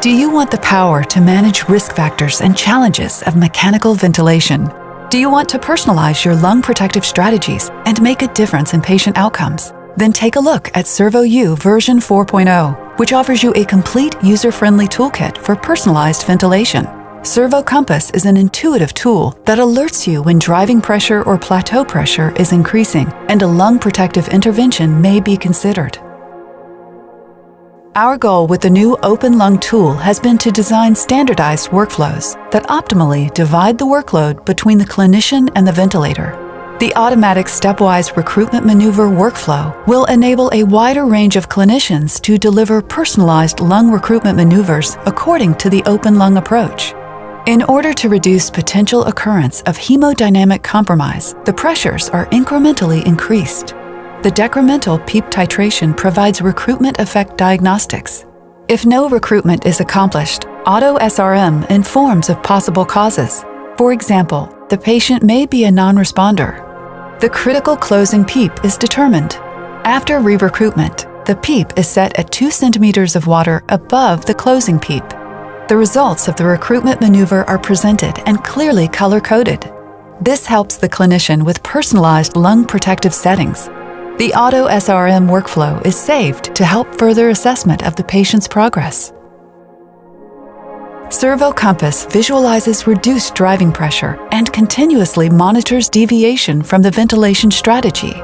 Do you want the power to manage risk factors and challenges of mechanical ventilation? Do you want to personalize your lung protective strategies and make a difference in patient outcomes? Then take a look at ServoU version 4.0, which offers you a complete user-friendly toolkit for personalized ventilation. Servo Compass is an intuitive tool that alerts you when driving pressure or plateau pressure is increasing and a lung protective intervention may be considered. Our goal with the new Open Lung tool has been to design standardized workflows that optimally divide the workload between the clinician and the ventilator. The automatic stepwise recruitment maneuver workflow will enable a wider range of clinicians to deliver personalized lung recruitment maneuvers according to the Open Lung approach. In order to reduce potential occurrence of hemodynamic compromise, the pressures are incrementally increased. The decremental PEEP titration provides recruitment effect diagnostics. If no recruitment is accomplished, AutoSRM informs of possible causes. For example, the patient may be a non-responder. The critical closing PEEP is determined. After re-recruitment, the PEEP is set at 2 centimeters of water above the closing PEEP. The results of the recruitment maneuver are presented and clearly color-coded. This helps the clinician with personalized lung protective settings. The AutoSRM workflow is saved to help further assessment of the patient's progress. Servo Compass visualizes reduced driving pressure and continuously monitors deviation from the ventilation strategy.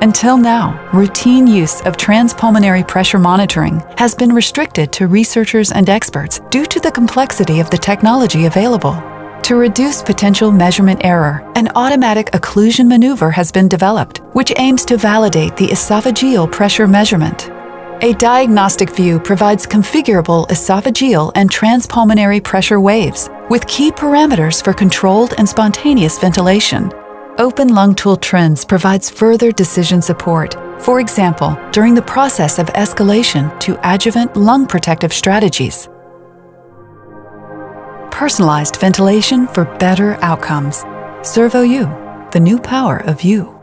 Until now, routine use of transpulmonary pressure monitoring has been restricted to researchers and experts due to the complexity of the technology available. To reduce potential measurement error, an automatic occlusion maneuver has been developed, which aims to validate the esophageal pressure measurement. A diagnostic view provides configurable esophageal and transpulmonary pressure waves, with key parameters for controlled and spontaneous ventilation. Open Lung Tool Trends provides further decision support, for example, during the process of escalation to adjuvant lung protective strategies. Personalized ventilation for better outcomes. ServoU, the new power of you.